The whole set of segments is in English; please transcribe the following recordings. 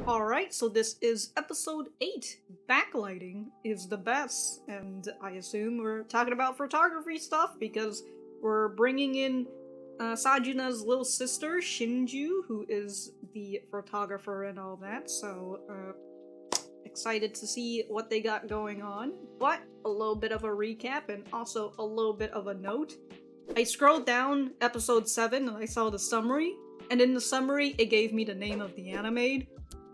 Alright, so this is episode 8. Backlighting is the best. And I assume we're talking about photography stuff because we're bringing in Sajuna's little sister, Shinju, who is the photographer and all that. So, excited to see what they got going on. But a little bit of a recap and also a little bit of a note. I scrolled down episode 7 and I saw the summary. And in the summary, it gave me the name of the anime.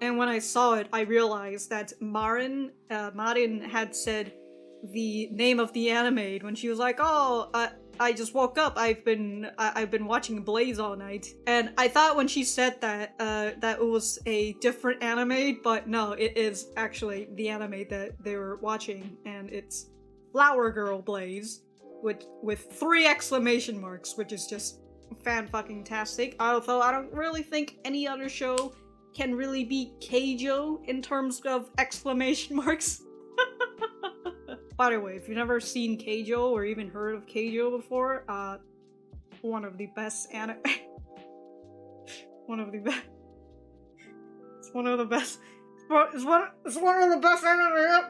And when I saw it, I realized that Marin had said the name of the anime when she was like, "Oh, I just woke up. I've been watching Blaze all night." And I thought when she said that that it was a different anime, but no, it is actually the anime that they were watching, and it's Flower Girl Blaze with 3 exclamation marks, which is just fan-fucking-tastic. Although I don't really think any other show can really beat Gojou in terms of exclamation marks. By the way, if you've never seen Gojou or even heard of Gojou before, one of the best anime. one of the best. It's one of the best. It's one of the best anime.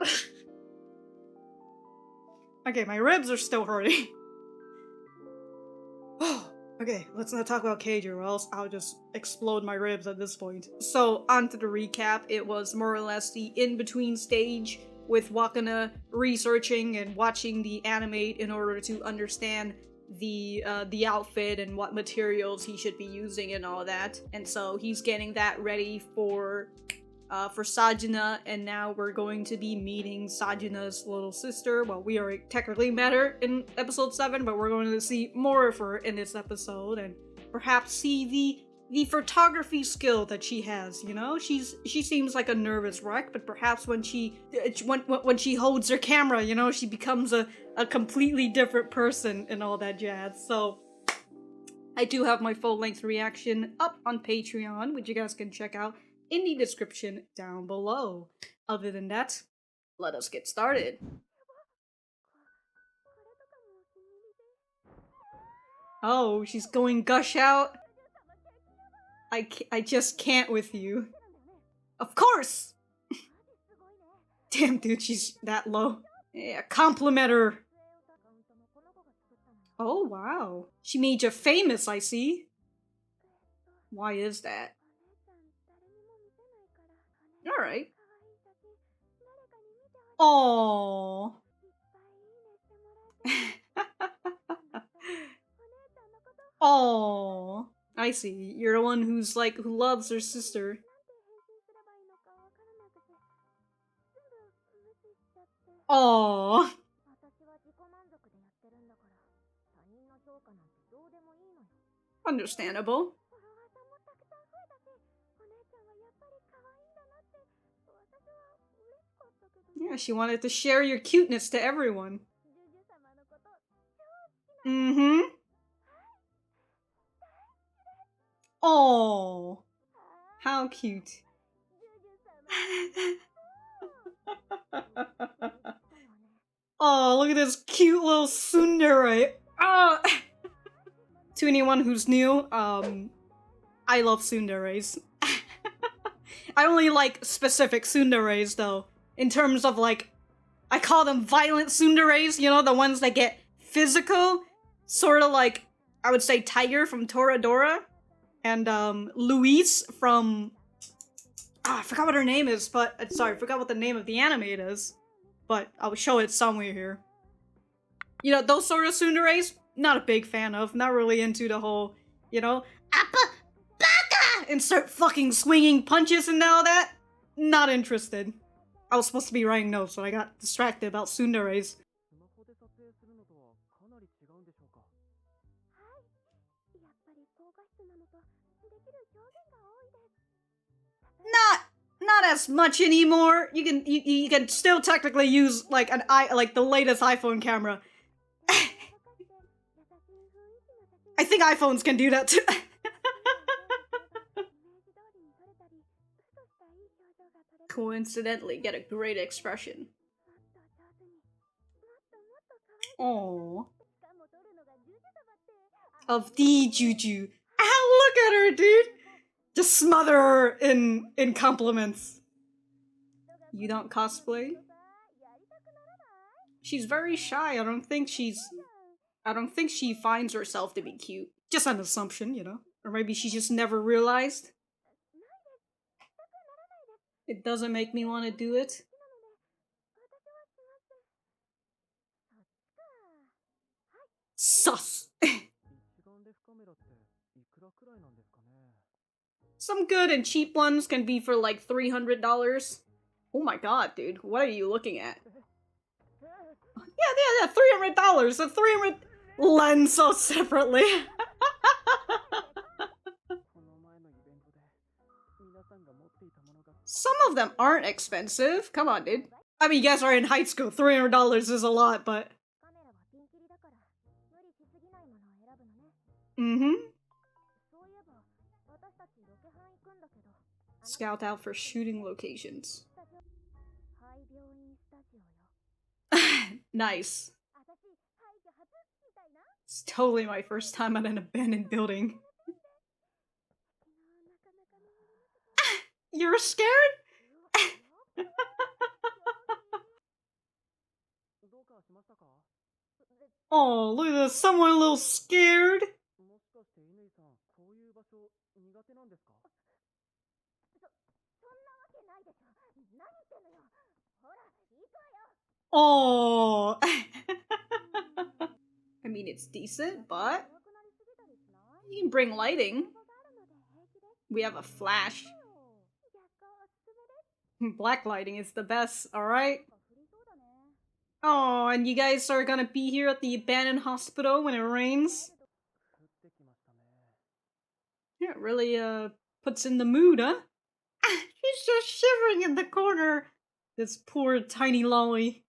Okay, my ribs are still hurting. Okay, let's not talk about Gojou or else I'll just explode my ribs at this point. So, onto the recap. It was more or less the in-between stage with Wakana researching and watching the anime in order to understand the outfit and what materials he should be using and all that. And so he's getting that ready for Sajuna, and now we're going to be meeting Sajuna's little sister. Well, we already technically met her in episode 7, but we're going to see more of her in this episode, and perhaps see the photography skill that she has, you know? She seems like a nervous wreck, but perhaps when she holds her camera, you know, she becomes a completely different person and all that jazz. So I do have my full-length reaction up on Patreon, which you guys can check out in the description down below. Other than that, let us get started. Oh, she's going gush out. I just can't with you. Of course! Damn, dude, she's that low. Yeah, compliment her. Oh, wow. She made you famous, I see. Why is that? Alright. Aww. Aww. I see. You're the one who's like, who loves her sister. Aww. Understandable. Yeah, she wanted to share your cuteness to everyone. Mm-hmm. Oh, how cute. Oh, look at this cute little tsundere. Oh. To anyone who's new, I love tsunderes. I only like specific tsunderes, though. In terms of, like, I call them violent tsunderes, you know, the ones that get physical. Sort of like, I would say Tiger from Toradora. And, Luis from... I forgot what her name is, but... Sorry, I forgot what the name of the anime it is. But I'll show it somewhere here. You know, those sort of tsunderes, not a big fan of. Not really into the whole, you know, Appa Baka! And start fucking swinging punches and all that. Not interested. I was supposed to be writing notes, so I got distracted about tsunderes. Not as much anymore. You can still technically use like the latest iPhone camera. I think iPhones can do that too. Coincidentally, get a great expression. Aww. Of the JuJu. Ah, look at her, dude! Just smother her in compliments. You don't cosplay? She's very shy. I don't think she finds herself to be cute. Just an assumption, you know? Or maybe she just never realized. It doesn't make me want to do it. Sus! Some good and cheap ones can be for like $300. Oh my god, dude. What are you looking at? Yeah, $300. The 300 lens so separately. Some of them aren't expensive. Come on, dude. I mean, you guys are in high school. $300 is a lot, but... Scout out for shooting locations. Nice. It's totally my first time at an abandoned building. You're scared? Oh, look at this. Someone a little scared. Oh. I mean, it's decent, but you can bring lighting. We have a flash. Blacklighting is the best, alright? Oh, and you guys are gonna be here at the abandoned hospital when it rains? Yeah, it really, puts in the mood, huh? He's just shivering in the corner! This poor tiny lolly.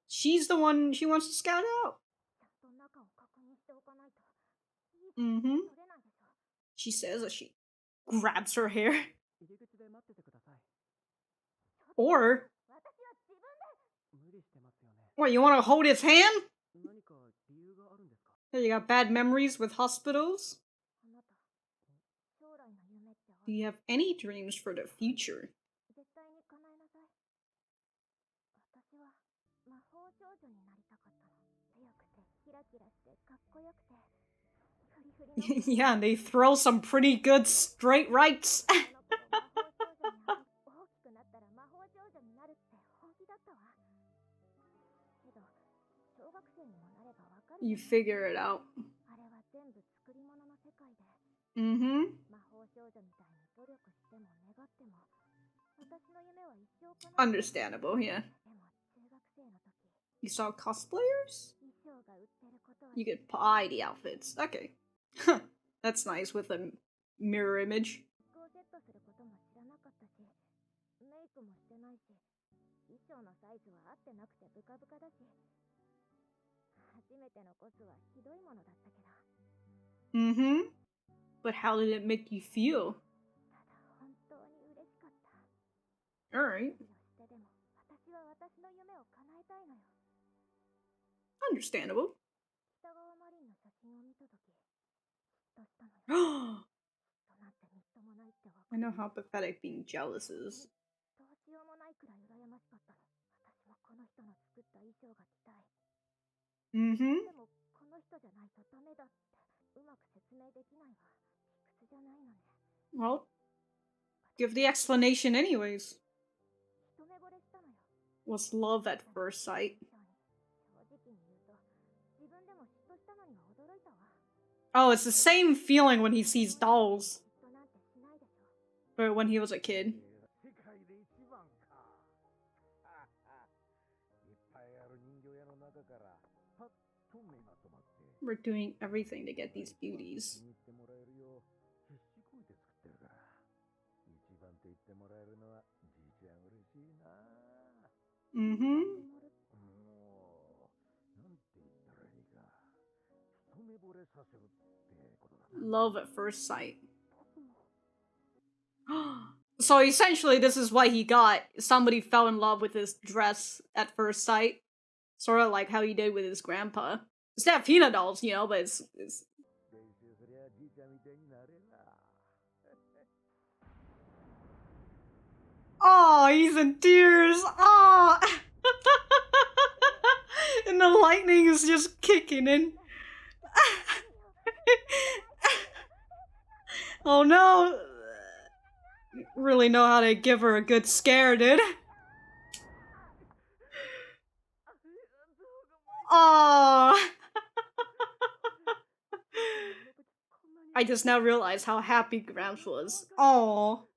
She's the one she wants to scout out. She says as she grabs her hair. Or... What, you want to hold his hand? You got bad memories with hospitals? Do you have any dreams for the future? Yeah, they throw some pretty good straight rights. You figure it out. Understandable, yeah. You saw cosplayers? You could buy the outfits. Okay. That's nice with a mirror image. But how did it make you feel? Alright. Understandable. I know how pathetic being jealous is. Well, give the explanation anyways. Was love at first sight? Oh, it's the same feeling when he sees dolls. Or when he was a kid. We're doing everything to get these beauties. Love at first sight. So essentially, this is what he got. Somebody fell in love with his dress at first sight. Sort of like how he did with his grandpa. Instead of hina dolls, you know, but it's... Oh, he's in tears. Oh. And the lightning is just kicking in. Oh no. Really know how to give her a good scare, dude. Oh. I just now realized how happy Gramps was. Oh.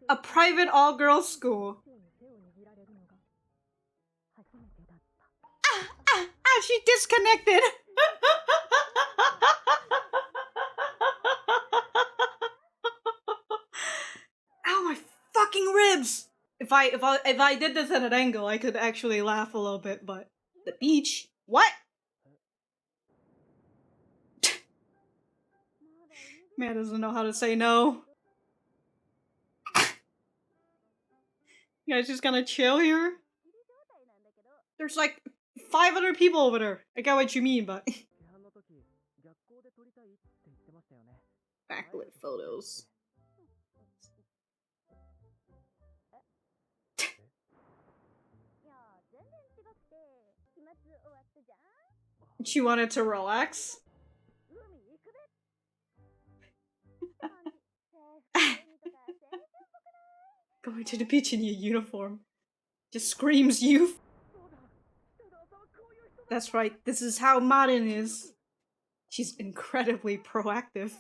A private all-girls school. She disconnected. Ow, my fucking ribs! If I did this at an angle, I could actually laugh a little bit, but the beach? What? Man doesn't know how to say no. You guys just gonna chill here? There's like 5 other people over there. I get what you mean, but... Backlit photos. She wanted to relax? Going to the beach in your uniform. Just screams youth. That's right, this is how Marin is. She's incredibly proactive.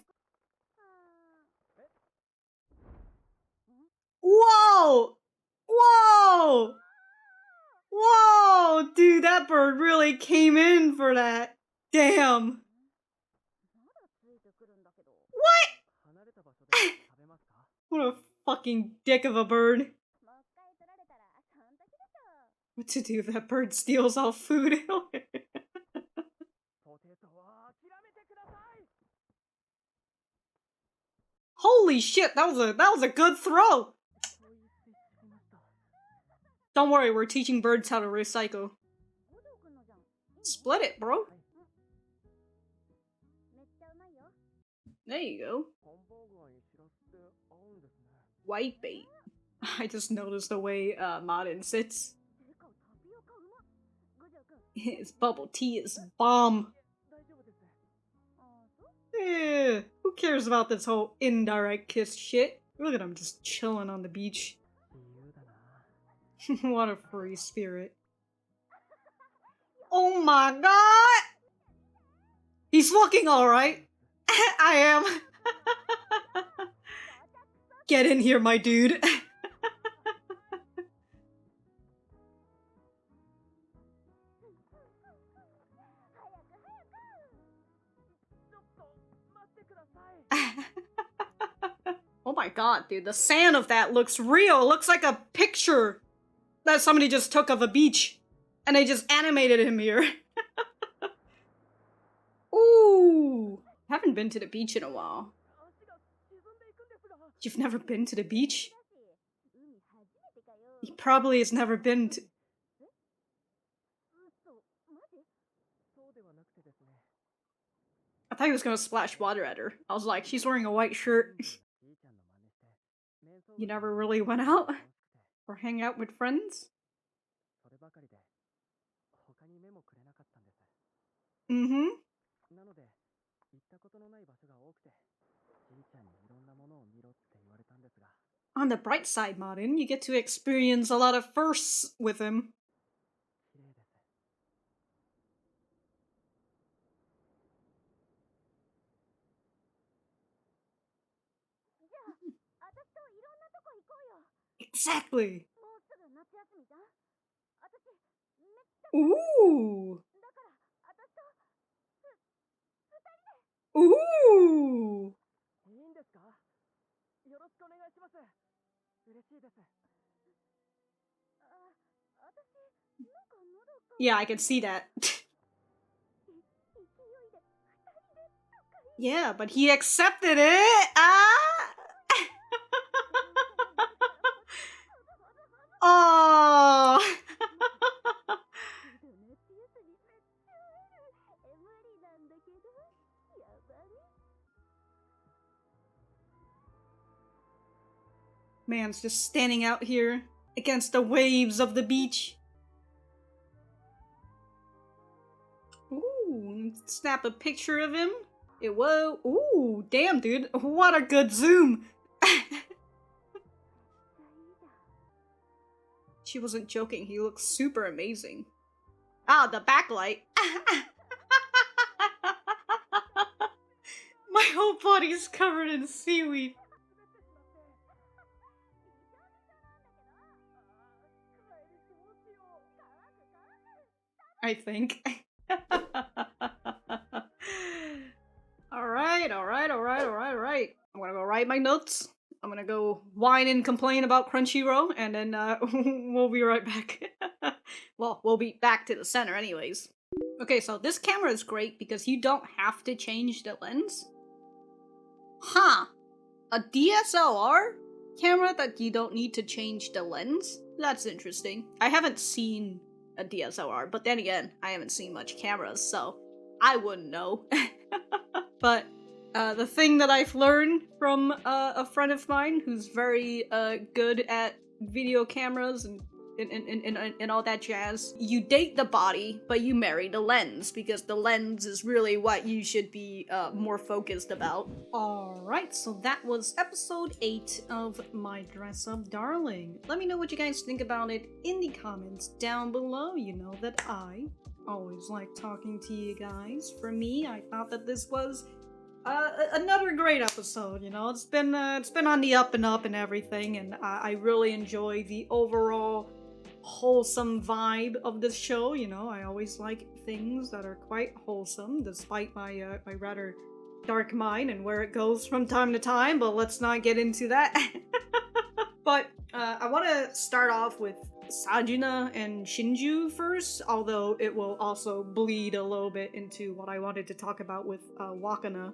Whoa! Whoa! Whoa! Dude, that bird really came in for that. Damn. What? What a fucking dick of a bird. What to do if that bird steals all food? Holy shit, that was a good throw! Don't worry, we're teaching birds how to recycle. Split it, bro. There you go. White bait. I just noticed the way Marin sits. His bubble tea is bomb. Yeah, who cares about this whole indirect kiss shit? Look at him just chilling on the beach. What a free spirit. Oh my god! He's looking alright. I am. Get in here, my dude. Oh my god, dude, the sand of that looks real. It looks like a picture that somebody just took of a beach. And they just animated him here. Ooh. Haven't been to the beach in a while. You've never been to the beach? He probably has never been to... I thought he was gonna splash water at her. I was like, she's wearing a white shirt. You never really went out? Or hang out with friends? Mm-hmm. On the bright side, Marin, you get to experience a lot of firsts with him. Exactly! Ooh! Ooh! Yeah, I can see that. Yeah, but he accepted it! Ah! Oh! Man's just standing out here against the waves of the beach. Ooh, snap a picture of him. Whoa, ooh, damn, dude. What a good zoom. She wasn't joking. He looks super amazing. Ah, the backlight. My whole body's covered in seaweed. I think. Alright. I'm gonna go write my notes. I'm gonna go whine and complain about Crunchyroll, and then we'll be right back. Well, we'll be back to the center anyways. Okay, so this camera is great because you don't have to change the lens. Huh. A DSLR camera that you don't need to change the lens? That's interesting. I haven't seen a DSLR, but then again, I haven't seen much cameras, so I wouldn't know. But the thing that I've learned from a friend of mine who's very good at video cameras and all that jazz, you date the body, but you marry the lens, because the lens is really what you should be more focused about. Alright, so that was episode 8 of My Dress Up Darling. Let me know what you guys think about it in the comments down below. You know that I always like talking to you guys. For me, I thought that this was another great episode. You know, it's been on the up and up and everything, and I really enjoy the overall wholesome vibe of this show. You know, I always like things that are quite wholesome, despite my my rather dark mind and where it goes from time to time, but let's not get into that. But I want to start off with Sajuna and Shinju first, although it will also bleed a little bit into what I wanted to talk about with Wakana.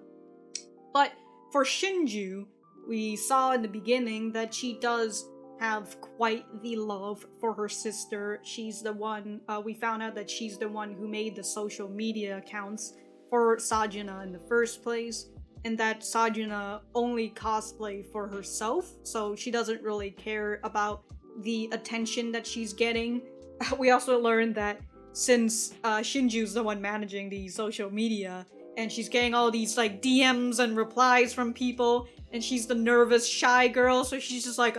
But for Shinju, we saw in the beginning that she does have quite the love for her sister. She's the one, we found out that she's the one who made the social media accounts for Sajuna in the first place, and that Sajuna only cosplay for herself, so she doesn't really care about the attention that she's getting. We also learned that since Shinju's the one managing the social media, and she's getting all these like DMs and replies from people, and she's the nervous, shy girl, so she's just like,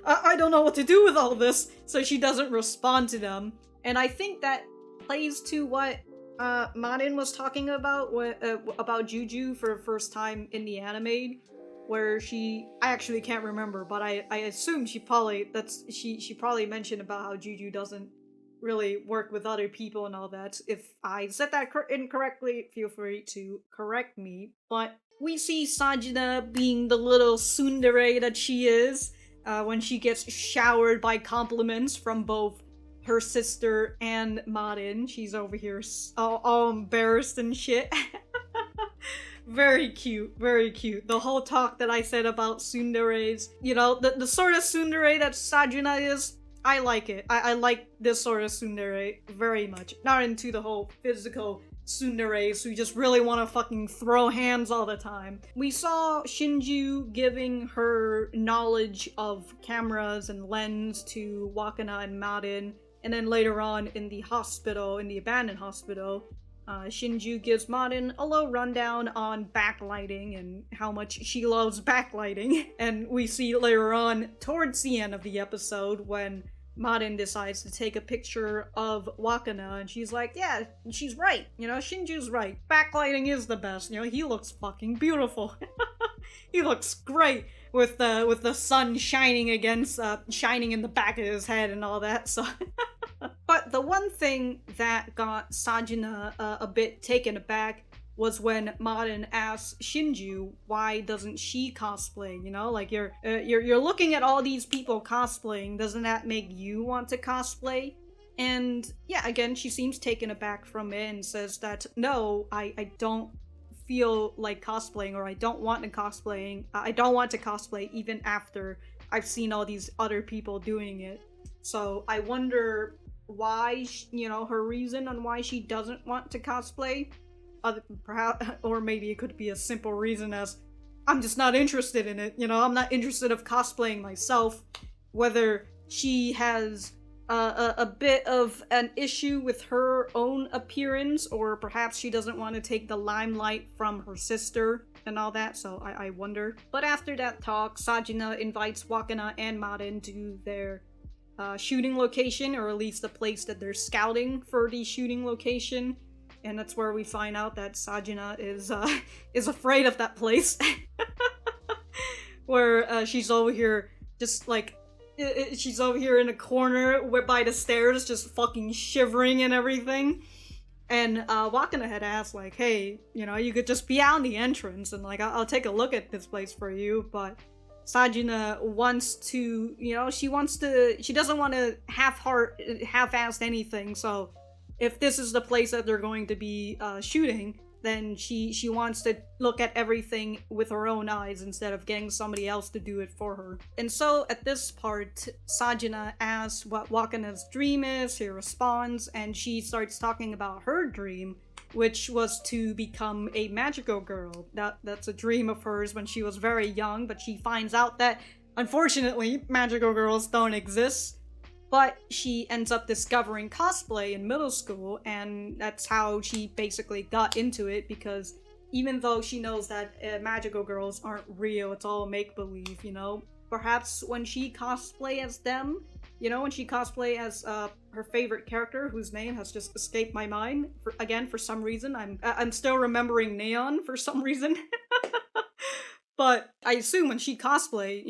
I don't know what to do with all this, so she doesn't respond to them. And I think that plays to what Marin was talking about JuJu for the first time in the anime, where I actually can't remember, but I assume she probably mentioned about how JuJu doesn't really work with other people and all that. If I said that incorrectly, feel free to correct me. But we see Sajuna being the little tsundere that she is when she gets showered by compliments from both her sister and Marin. She's over here all embarrassed and shit. Very cute, very cute. The whole talk that I said about tsunderes, you know, the sort of tsundere that Sajuna is, I like it. I like this sort of tsundere very much. Not into the whole physical tsunderes who just really want to fucking throw hands all the time. We saw Shinju giving her knowledge of cameras and lens to Wakana and Marin, and then later on in the hospital, in the abandoned hospital, Shinju gives Marin a little rundown on backlighting and how much she loves backlighting. And we see later on, towards the end of the episode, when Marin decides to take a picture of Wakana, and she's like, yeah, she's right. You know, Shinju's right. Backlighting is the best. You know, he looks fucking beautiful. He looks great with the sun shining against, shining in the back of his head and all that, so... But the one thing that got Sajuna a bit taken aback was when Marin asked Shinju, why doesn't she cosplay? You know, like you're looking at all these people cosplaying, doesn't that make you want to cosplay? And yeah, again, she seems taken aback from it and says that, no, I don't feel like cosplaying, or I don't want to cosplay even after I've seen all these other people doing it. So I wonder why, her reason on why she doesn't want to cosplay. Perhaps, or maybe it could be a simple reason as, I'm just not interested in it, I'm not interested of cosplaying myself. Whether she has a bit of an issue with her own appearance, or perhaps she doesn't want to take the limelight from her sister and all that, so I wonder. But after that talk, Sajuna invites Wakana and Marin to their shooting location, or at least the place that they're scouting for the shooting location. And that's where we find out that Sajuna is afraid of that place. Where she's over here just like, she's over here in a corner by the stairs just fucking shivering and everything. And Wakana had asked like, hey, you could just be out in the entrance and like, I'll take a look at this place for you. But Sajuna wants to, she doesn't want to half-ass anything. So if this is the place that they're going to be shooting, then she wants to look at everything with her own eyes instead of getting somebody else to do it for her. And so at this part, Sajuna asks what Wakana's dream is, he responds, and she starts talking about her dream, which was to become a magical girl. That's a dream of hers when she was very young, but she finds out that, unfortunately, magical girls don't exist. But she ends up discovering cosplay in middle school, and that's how she basically got into it, because even though she knows that magical girls aren't real, it's all make-believe, Perhaps when she cosplay as them, when she cosplay as her favorite character, whose name has just escaped my mind, for some reason. I'm still remembering Neon for some reason. But I assume when she cosplay,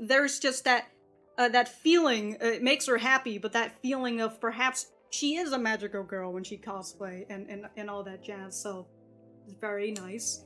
there's just that feeling, it makes her happy, but that feeling of perhaps she is a magical girl when she cosplay and all that jazz, so it's very nice.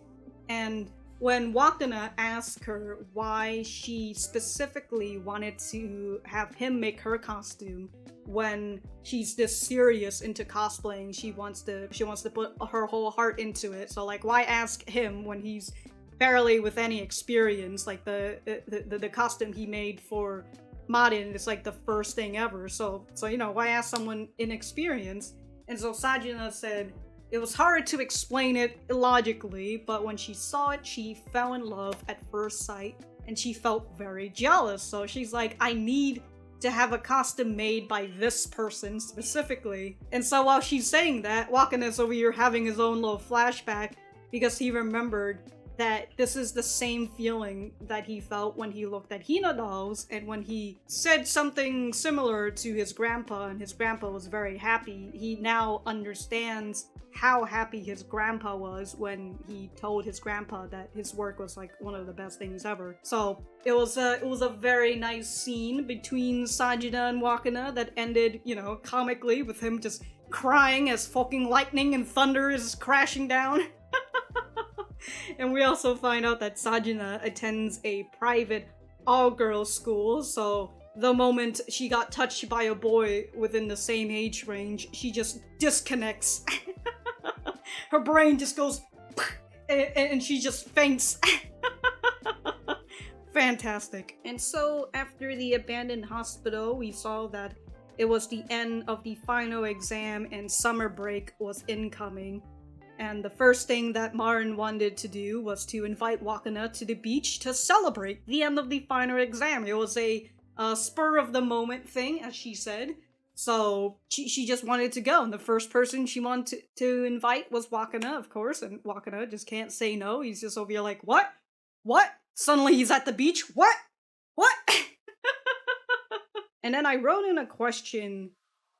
And when Wakana asks her why she specifically wanted to have him make her costume when she's this serious into cosplaying, she wants to put her whole heart into it, so like, why ask him when he's barely with any experience? Like the costume he made for Marin is like the first thing ever, so why ask someone inexperienced? And so Sajuna said it was hard to explain it logically, but when she saw it, she fell in love at first sight, and she felt very jealous. So she's like, I need to have a costume made by this person specifically. And so while she's saying that, Wakana's over here having his own little flashback, because he remembered that this is the same feeling that he felt when he looked at hina dolls, and when he said something similar to his grandpa, and his grandpa was very happy. He now understands how happy his grandpa was when he told his grandpa that his work was like one of the best things ever. So it was a very nice scene between Sajuna and Wakana that ended, comically, with him just crying as fucking lightning and thunder is crashing down. And we also find out that Sajuna attends a private all-girls school, so the moment she got touched by a boy within the same age range, she just disconnects. Her brain just goes and she just faints. Fantastic. And so after the abandoned hospital, we saw that it was the end of the final exam and summer break was incoming. And the first thing that Marin wanted to do was to invite Wakana to the beach to celebrate the end of the final exam. It was a spur-of-the-moment thing, as she said. So she just wanted to go, and the first person she wanted to invite was Wakana, of course, and Wakana just can't say no. He's just over here like, what? What? Suddenly he's at the beach? What? What? And then I wrote in a question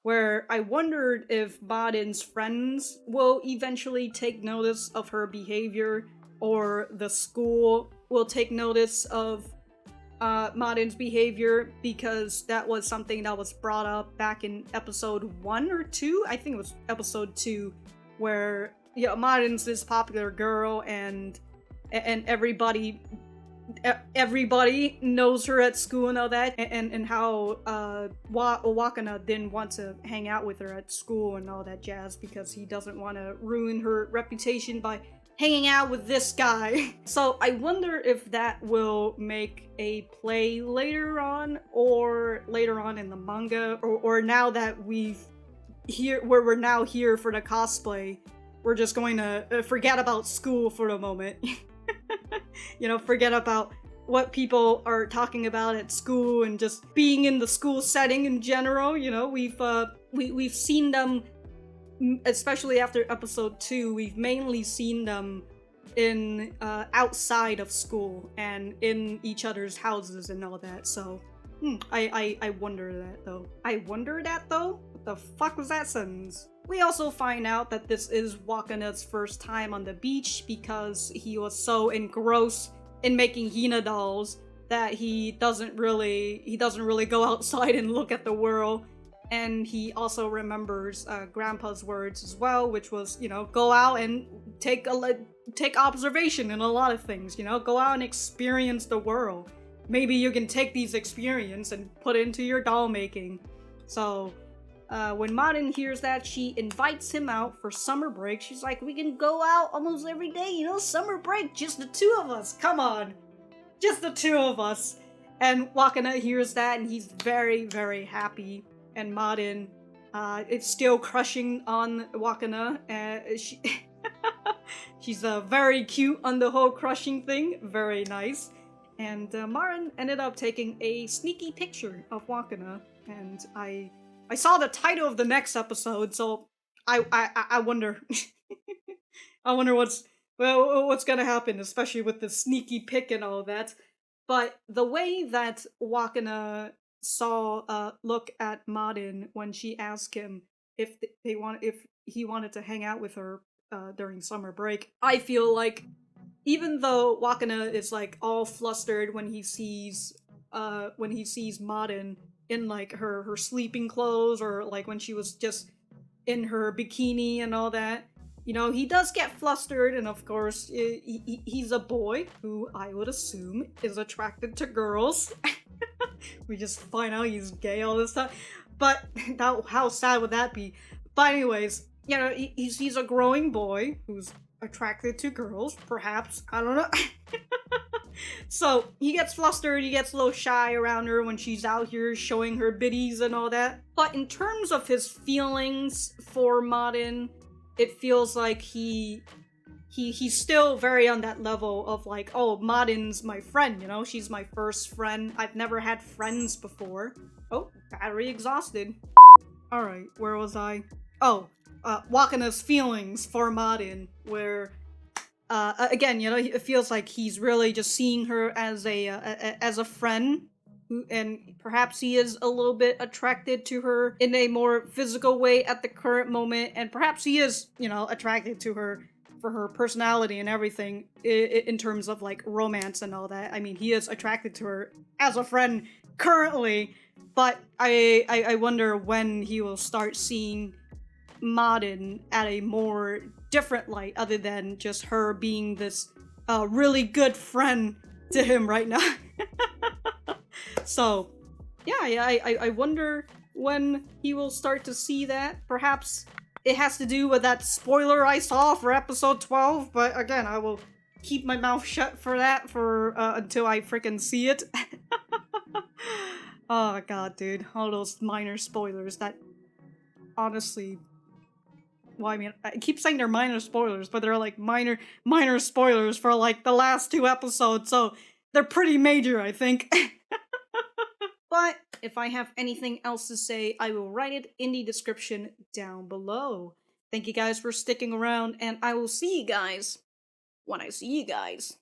where I wondered if Marin's friends will eventually take notice of her behavior, or the school will take notice of Marin's behavior, because that was something that was brought up back in episode 1 or 2. I think it was episode 2, where Marin's this popular girl, and everybody knows her at school and all that, and how Wakana didn't want to hang out with her at school and all that jazz because he doesn't want to ruin her reputation by hanging out with this guy. So I wonder if that will make a play later on, or later on in the manga, or now that we're now here for the cosplay, we're just going to forget about school for the moment. You know, forget about what people are talking about at school and just being in the school setting in general. You know, we've seen them, especially after episode 2, we've mainly seen them in outside of school and in each other's houses and all that. So I wonder that though. I wonder that though? What the fuck was that sentence? We also find out that this is Wakana's first time on the beach because he was so engrossed in making hina dolls that he doesn't really go outside and look at the world. And he also remembers Grandpa's words as well, which was, you know, go out and take observation in a lot of things, you know, go out and experience the world. Maybe you can take these experiences and put it into your doll making. So when Marin hears that, she invites him out for summer break. She's like, we can go out almost every day, you know, summer break, just the two of us, come on, just the two of us. And Wakana hears that and he's very, very happy. And Marin is still crushing on Wakana. She's very cute on the whole crushing thing, very nice. And Marin ended up taking a sneaky picture of Wakana, and I saw the title of the next episode, so I wonder, I wonder what's gonna happen, especially with the sneaky pic and all that. But the way that Wakana saw look at Marin when she asked him if he wanted to hang out with her during summer break, I feel like even though Wakana is like all flustered when he sees Marin in like her sleeping clothes, or like when she was just in her bikini and all that, you know, he does get flustered, and of course he's a boy who I would assume is attracted to girls. We just find out he's gay all this time, but how sad would that be? But anyways, you know, he's a growing boy who's attracted to girls, perhaps, I don't know. So he gets flustered, he gets a little shy around her when she's out here showing her biddies and all that. But in terms of his feelings for Marin, it feels like he's still very on that level of like, oh, Marin's my friend, you know, she's my first friend. I've never had friends before. Oh, battery exhausted. Alright, where was I? Oh, Wakana's feelings for Marin, where again, you know, it feels like he's really just seeing her as a friend, and perhaps he is a little bit attracted to her in a more physical way at the current moment, and perhaps he is, you know, attracted to her for her personality and everything in terms of like romance and all that. I mean, he is attracted to her as a friend currently, but I wonder when he will start seeing Marin at a more different light, other than just her being this really good friend to him right now. So yeah, I wonder when he will start to see that. Perhaps it has to do with that spoiler I saw for episode 12, but again, I will keep my mouth shut for that for until I freaking see it. Oh god, dude, all those minor spoilers that honestly, well, I mean, I keep saying they're minor spoilers, but they're like minor spoilers for like the last 2 episodes, so they're pretty major, I think. But if I have anything else to say, I will write it in the description down below. Thank you guys for sticking around, and I will see you guys when I see you guys.